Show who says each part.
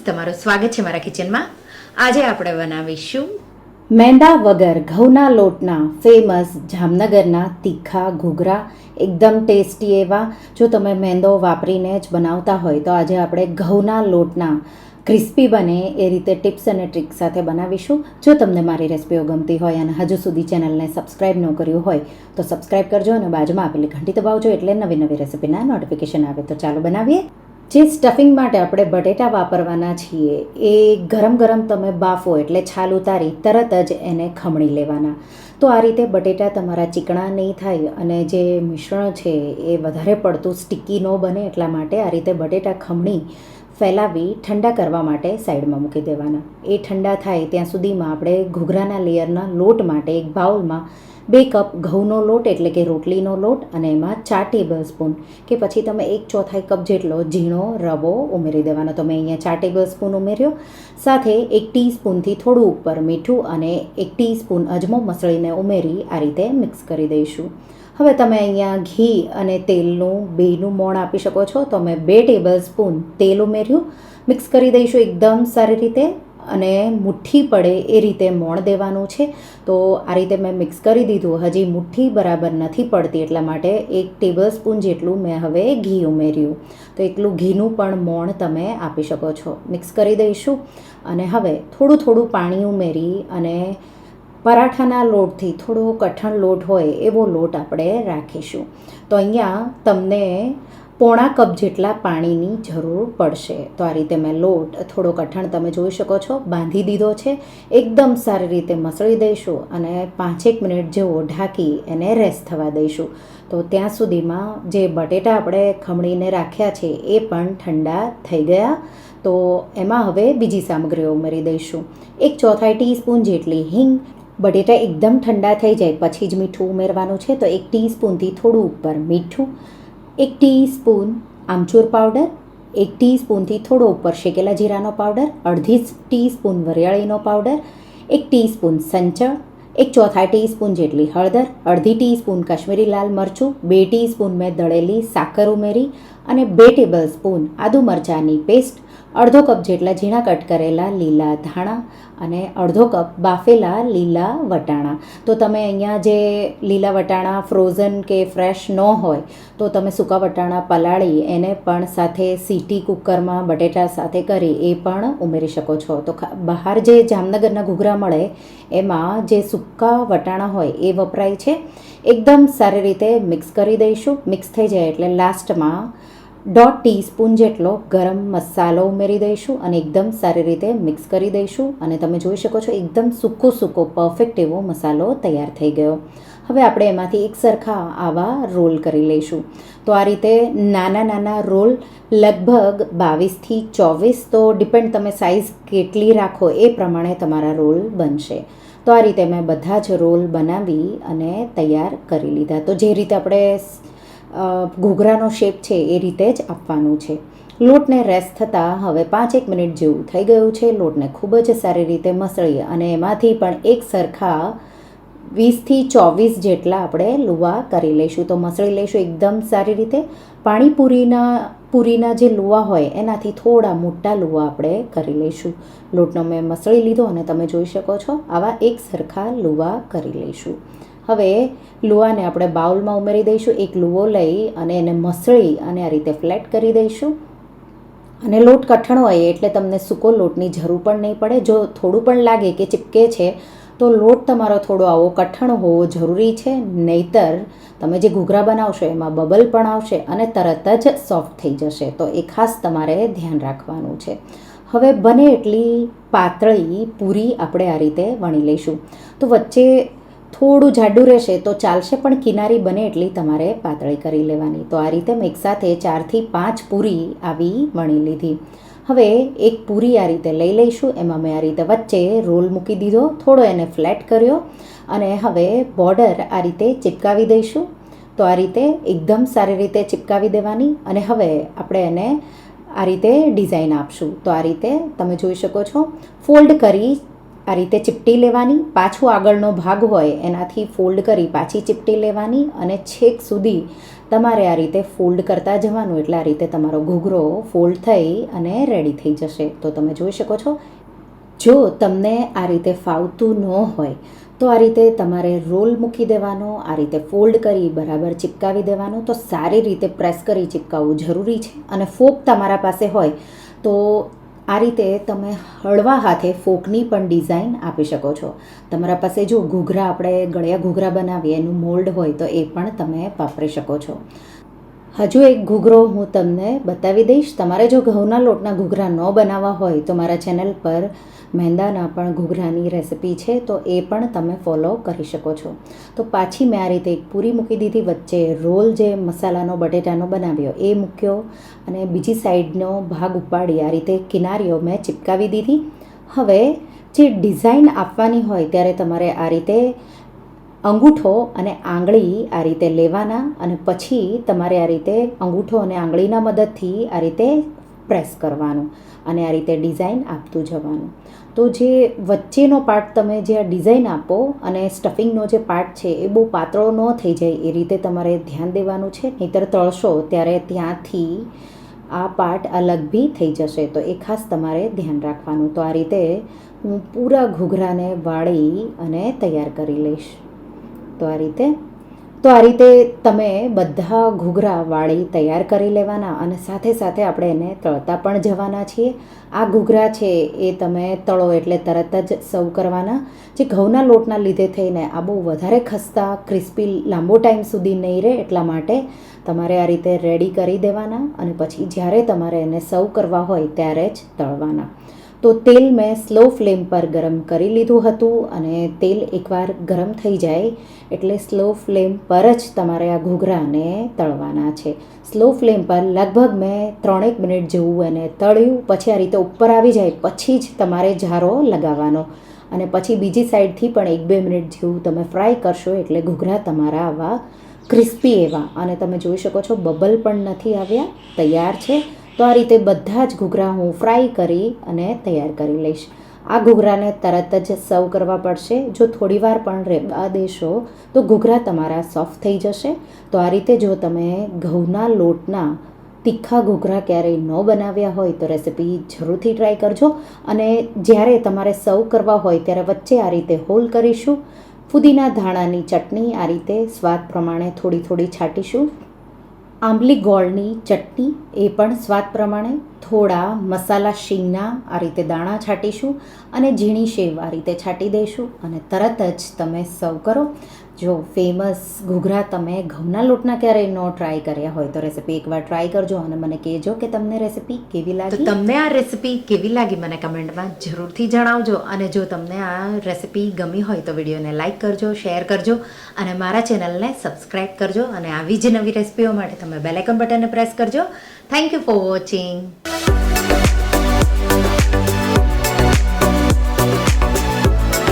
Speaker 1: તમારું સ્વાગત છે મારા કિચનમાં. આજે આપણે બનાવીશું
Speaker 2: મેંદા વગર ઘઉંના લોટના ફેમસ જામનગરના તીખા ઘૂઘરા. એકદમ ટેસ્ટી એવા. જો તમે મેંદો વાપરીને જ બનાવતા હોય તો આજે આપણે ઘઉંના લોટના ક્રિસ્પી બને એ રીતે ટિપ્સ અને ટ્રિક્સ સાથે બનાવીશું. જો તમને મારી રેસિપીઓ ગમતી હોય અને હજુ સુધી ચેનલને સબસ્ક્રાઈબ ન કર્યું હોય તો સબસ્ક્રાઈબ કરજો અને બાજુમાં આપેલી ઘંટી દબાવજો એટલે નવી નવી રેસિપીના નોટિફિકેશન આવે. તો ચાલો બનાવીએ. જે સ્ટફિંગ માટે આપણે બટેટા વાપરવાના છીએ એ ગરમ ગરમ તમે બાફો એટલે છાલ ઉતારી તરત જ એને ખમણી લેવાના. તો આ રીતે બટેટા તમારા ચીકણા નહીં થાય અને જે મિશ્રણ છે એ વધારે પડતું સ્ટીકી ન બને એટલા માટે આ રીતે બટેટા ખમણી ફેલાવી ઠંડા કરવા માટે સાઈડમાં મૂકી દેવાના. એ ઠંડા થાય ત્યાં સુધીમાં આપણે ઘૂઘરાના લેયરના લોટ માટે એક બાઉલમાં 2 કપ ઘઉંનો લોટ એટલે કે રોટલીનો લોટ અને એમાં 4 ટેબલ સ્પૂન કે પછી તમે 1/4 કપ જેટલો ઝીણો રવો ઉમેરી દેવાનો. તો મેં અહીંયા 4 ટેબલ સ્પૂન ઉમેર્યો. સાથે 1 ટીસ્પૂનથી થોડું ઉપર મીઠું અને 1 ટીસ્પૂન અજમો મસળીને ઉમેરી આ રીતે મિક્સ કરી દઈશું. હવે તમે અહીંયા ઘી અને તેલનું બેયનું મોણ આપી શકો છો. તો મેં 2 ટેબલ સ્પૂન તેલ ઉમેર્યું. મિક્સ કરી દઈશું એકદમ સારી રીતે અને મુઠ્ઠી પડે એ રીતે મોણ દેવાનું છે. તો આ રીતે મેં મિક્સ કરી દીધું. હજી મુઠ્ઠી બરાબર નથી પડતી એટલા માટે 1 ટેબલ સ્પૂન જેટલું મેં હવે ઘી ઉમેર્યું. તો એટલું ઘીનું પણ મોણ તમે આપી શકો છો. મિક્સ કરી દઈશું અને હવે થોડું થોડું પાણી ઉમેરી અને પરાઠાના લોટથી થોડો કઠણ લોટ હોય એવો લોટ આપણે રાખીશું. તો અહીંયા તમને પોણા કપ જેટલા પાણીની જરૂર પડશે. તો આ રીતે મેં લોટ થોડો કઠણ તમે જોઈ શકો છો બાંધી દીધો છે. એકદમ સારી રીતે મસળી દઈશું અને 5-1 મિનિટ જેવો ઢાંકી એને રેસ્ટ થવા દઈશું. તો ત્યાં સુધીમાં જે બટેટા આપણે ખમણીને રાખ્યા છે એ પણ ઠંડા થઈ ગયા. તો એમાં હવે બીજી સામગ્રીઓ ઉમેરી દઈશું. 1/4 ટીસ્પૂન જેટલી હિંગ. બટેટા એકદમ ઠંડા થઈ જાય પછી જ મીઠું ઉમેરવાનું છે. તો 1 ટીસ્પૂનથી થોડું ઉપર મીઠું, 1 ટીસ્પૂન આમચૂર પાવડર, 1 ટીસ્પૂનથી થોડો ઉપર શેકેલા જીરાનો પાવડર, 1/2 ટીસ્પૂન વરિયાળીનો પાવડર, 1 ટીસ્પૂન સંચળ, 1/4 ટીસ્પૂન જેટલી હળદર, 1/2 ટીસ્પૂન કાશ્મીરી લાલ મરચું, 2 ટીસ્પૂન મેં દળેલી સાકર ઉમેરી અને 2 ટેબલ સ્પૂન આદુ મરચાંની પેસ્ટ, અડધો કપ જેટલા ઝીણા કટ કરેલા લીલા ધાણા અને અડધો કપ બાફેલા લીલા વટાણા. તો તમે અહીંયા જે લીલા વટાણા ફ્રોઝન કે ફ્રેશ ન હોય તો તમે સૂકા વટાણા પલાળી એને પણ સાથે સીટી કુકરમાં બટેટા સાથે કરી એ પણ ઉમેરી શકો છો. તો બહાર જે જામનગરના ઘૂઘરા મળે એમાં જે સૂકા વટાણા હોય એ વપરાય છે. એકદમ સારી રીતે મિક્સ કરી દઈશું. મિક્સ થઈ જાય એટલે લાસ્ટમાં 1/2 ટીસ્પૂન જેટલો ગરમ મસાલો ઉમેરી દઈશું અને એકદમ સારી રીતે મિક્સ કરી દઈશું. અને તમે જોઈ શકો છો એકદમ સૂકો પરફેક્ટ એવો મસાલો તૈયાર થઈ ગયો. હવે આપણે એમાંથી એક સરખા આવા રોલ કરી લઈશું. તો આ રીતે નાના નાના રોલ લગભગ 22થી 24, તો ડિપેન્ડ તમે સાઇઝ કેટલી રાખો એ પ્રમાણે તમારા રોલ બનશે. તો આ રીતે મેં બધા જ રોલ બનાવી અને તૈયાર કરી લીધા. તો જે રીતે આપણે ઘૂઘરાનો શેપ છે એ રીતે જ આપવાનું છે. લોટને રેસ્ટ થતાં હવે 5-1 મિનિટ જેવું થઈ ગયું છે. લોટને ખૂબ જ સારી રીતે મસળી અને એમાંથી પણ એક સરખા 20થી 24 જેટલા આપણે લુવા કરી લઈશું. તો મસળી લઈશું એકદમ સારી રીતે. પૂરીના જે લુવા હોય એનાથી થોડા મોટા લુવા આપણે કરી લઈશું. લોટનો મેં મસળી લીધો અને તમે જોઈ શકો છો આવા એક સરખા લુવા કરી લઈશું. હવે લુવાને આપણે બાઉલમાં ઉમેરી દઈશું. એક લુવો લઈ અને એને મસળી અને આ રીતે ફ્લેટ કરી દઈશું. અને લોટ કઠણ હોય એટલે તમને સૂકો લોટની જરૂર પણ નહીં પડે. જો થોડું પણ લાગે કે ચીપકે છે તો લોટ તમારો થોડો આવો કઠણ હોવો જરૂરી છે. નહીંતર તમે જે ઘૂઘરા બનાવશો એમાં બબલ પણ આવશે અને તરત જ સોફ્ટ થઈ જશે. તો એ ખાસ તમારે ધ્યાન રાખવાનું છે. હવે બને એટલી પાતળી પૂરી આપણે આ રીતે વણી લઈશું. તો વચ્ચે થોડું જાડું રહેશે તો ચાલશે પણ કિનારી બને એટલી તમારે પાતળી કરી લેવાની. તો આ રીતે મેં એકસાથે 4થી 5 પૂરી આવી વણી લીધી. હવે એક પૂરી આ રીતે લઈ લઈશું. એમાં મેં આ રીતે વચ્ચે રોલ મૂકી દીધો, થોડો એને ફ્લેટ કર્યો અને હવે બોર્ડર આ રીતે ચિપકાવી દઈશું. તો આ રીતે એકદમ સારી રીતે ચિપકાવી દેવાની અને હવે આપણે એને આ રીતે ડિઝાઇન આપશું. તો આ રીતે તમે જોઈ શકો છો ફોલ્ડ કરી આ રીતે ચીપટી લેવાની, પાછું આગળનો ભાગ હોય એનાથી ફોલ્ડ કરી પાછી ચીપટી લેવાની અને છેક સુધી તમારે આ રીતે ફોલ્ડ કરતા જવાનું. એટલે આ રીતે તમારો ઘૂઘરો ફોલ્ડ થઈ અને રેડી થઈ જશે. તો તમે જોઈ શકો છો. જો તમને આ રીતે ફાવતું ન હોય તો આ રીતે તમારે રોલ મૂકી દેવાનો, આ રીતે ફોલ્ડ કરી બરાબર ચિપકાવી દેવાનો. તો સારી રીતે પ્રેસ કરી ચિપકાવવું જરૂરી છે. અને ફોક તમારા પાસે હોય તો આ રીતે તમે હળવા હાથે ફોકની પણ ડિઝાઇન આપી શકો છો. તમારા પાસે જો ઘૂઘરા, આપણે ગળ્યા ઘૂઘરા બનાવીએ એનું મોલ્ડ હોય તો એ પણ તમે વાપરી શકો છો. હજુ એક ઘૂઘરો હું તમને બતાવી દઈશ. તમારે જો ઘઉંના લોટના ઘૂઘરા ન બનાવવા હોય તો મારા ચેનલ પર મેંદાના પણ ઘૂઘરાની રેસિપી છે, તો એ પણ તમે ફોલો કરી શકો છો. તો પાછી મેં આ રીતે એક પૂરી મૂકી દીધી, વચ્ચે રોલ જે મસાલાનો બટેટાનો બનાવ્યો એ મૂક્યો અને બીજી સાઈડનો ભાગ ઉપાડી આ રીતે કિનારીઓ મેં ચિપકાવી દીધી. હવે જે ડિઝાઇન આપવાની હોય ત્યારે તમારે આ રીતે અંગૂઠો અને આંગળી આ રીતે લેવાના અને પછી તમારે આ રીતે અંગૂઠો અને આંગળીના મદદથી આ રીતે પ્રેસ કરવાનું અને આ રીતે ડિઝાઇન આપતું જવાનું. તો જે વચ્ચેનો પાર્ટ તમે જે આ ડિઝાઇન આપો અને સ્ટફિંગનો જે પાર્ટ છે એ બહુ પાતળો ન થઈ જાય એ રીતે તમારે ધ્યાન દેવાનું છે, નહીંતર તળશો ત્યારે ત્યાંથી આ પાર્ટ અલગ બી થઈ જશે. તો એ ખાસ તમારે ધ્યાન રાખવાનું. તો આ રીતે હું પૂરા ઘૂઘરાને વાળી અને તૈયાર કરી લઈશ. તો આ રીતે તમે બધા ઘૂઘરા વાળી તૈયાર કરી લેવાના અને સાથે સાથે આપણે એને તળતા પણ જવાના છીએ. આ ઘૂઘરા છે એ તમે તળો એટલે તરત જ સર્વ કરવાના. જે ઘઉંના લોટના લીધે થઈને આ બહુ વધારે ખસ્તા ક્રિસ્પી લાંબો ટાઈમ સુધી નહીં રહે, એટલા માટે તમારે આ રીતે રેડી કરી દેવાના અને પછી જ્યારે તમારે એને સર્વ કરવા હોય ત્યારે જ તળવાના. તો તેલ મેં સ્લો ફ્લેમ પર ગરમ કરી લીધું હતું અને તેલ એકવાર ગરમ થઈ જાય એટલે સ્લો ફ્લેમ પર જ તમારે આ ઘૂઘરાને તળવાના છે. સ્લો ફ્લેમ પર લગભગ મેં 3-1 મિનિટ જેવું એને તળ્યું. પછી આ રીતે ઉપર આવી જાય પછી જ તમારે જારો લગાવવાનો અને પછી બીજી સાઈડથી પણ 1-2 મિનિટ જેવું તમે ફ્રાય કરશો એટલે ઘૂઘરા તમારા આવા ક્રિસ્પી એવા, અને તમે જોઈ શકો છો બબલ પણ નથી આવ્યા, તૈયાર છે. તો આ રીતે બધા જ ઘૂઘરા હું ફ્રાય કરી અને તૈયાર કરી લઈશ. આ ઘૂઘરાને તરત જ સર્વ કરવા પડશે. જો થોડીવાર પણ રહેવા દેશો તો ઘૂઘરા તમારા સોફ્ટ થઈ જશે. તો આ રીતે જો તમે ઘઉંના લોટના તીખા ઘૂઘરા ક્યારેય ન બનાવ્યા હોય તો રેસિપી જરૂરથી ટ્રાય કરજો. અને જ્યારે તમારે સર્વ કરવા હોય ત્યારે વચ્ચે આ રીતે હોલ કરીશું. ફુદીના ધાણાની ચટણી આ રીતે સ્વાદ પ્રમાણે થોડી થોડી છાંટીશું. આંબલી ગોળની ચટણી એ પણ સ્વાદ પ્રમાણે, થોડા મસાલા શીંગના આ રીતે દાણા છાંટીશું અને ઝીણી શેવ આ રીતે છાંટી દઈશું અને તરત જ તમે સર્વ કરો. જો ફેમસ ઘૂઘરા તમે ઘઉંના લોટના ક્યારેય ન ટ્રાય કર્યા હોય તો રેસિપી એકવાર ટ્રાય કરજો અને મને કહેજો કે તમને રેસિપી કેવી લાગી.
Speaker 1: તો તમને આ રેસિપી કેવી લાગી મને કમેન્ટમાં જરૂરથી જણાવજો. અને જો તમને આ રેસિપી ગમી હોય તો વિડીયોને લાઇક કરજો, શેર કરજો અને મારા ચેનલને સબસ્ક્રાઈબ કરજો. અને આવી જ નવી રેસિપીઓ માટે તમે બેલ આઇકન બટનને પ્રેસ કરજો. Thank you for watching.